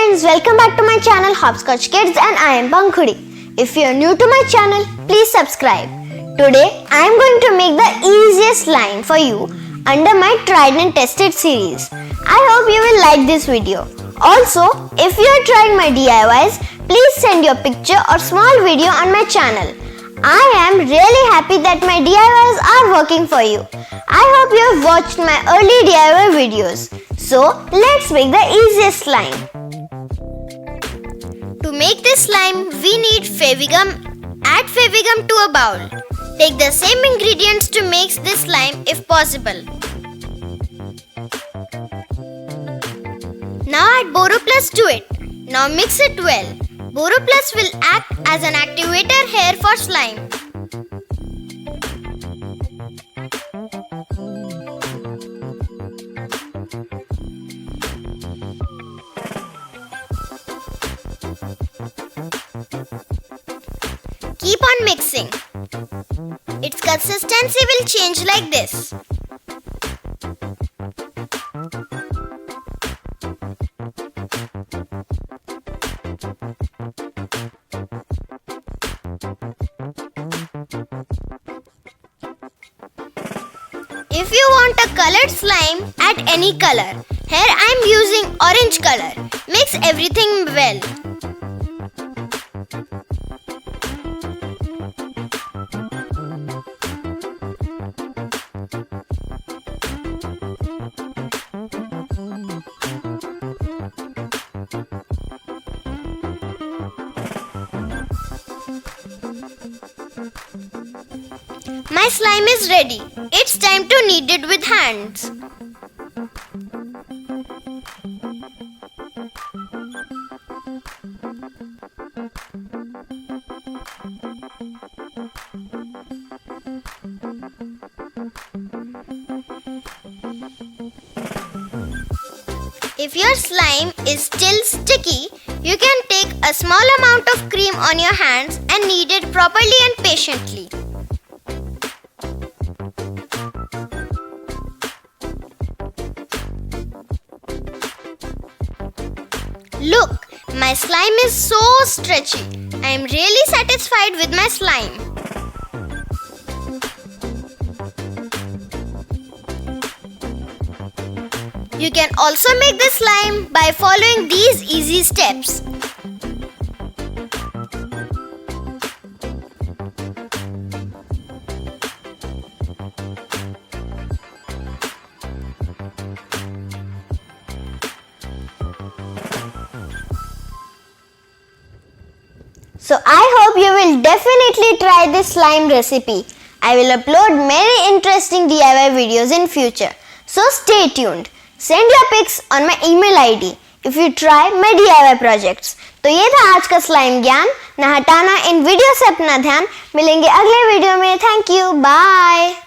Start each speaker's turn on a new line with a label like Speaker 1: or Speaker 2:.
Speaker 1: friends, welcome back to my channel Hopscotch Kids and I am Pankhuri. If you are new to my channel, please subscribe. Today I am going to make the easiest slime for you under my tried and tested series. I hope you will like this video. Also, if you are trying my DIYs, please send your picture or small video on my channel. I am really happy that my DIYs are working for you. I hope you have watched my early DIY videos. So, let's make the easiest slime. To make this slime, we need Fevigum. Add Fevigum to a bowl. Take the same ingredients to make this slime if possible. Now add Boroplus to it. Now mix it well. Boroplus will act as an activator here for slime. Keep on mixing. Its consistency will change like this. If you want a colored slime, add any color. Here I am using orange color. Mix everything well. My slime is ready. It's time to knead it with hands. If your slime is still sticky, you can take a small amount of cream on your hands and knead it properly and patiently. Look, my slime is so stretchy. I am really satisfied with my slime. You can also make the slime by following these easy steps. So I hope you will definitely try this slime recipe. I will upload many interesting DIY videos in future. So stay tuned. Send your pics on my email ID if you try my DIY projects. तो ये था आज का slime ज्ञान. न हटाना इन video से अपना ध्यान. मिलेंगे अगले वीडियो में. Thank you. बाय.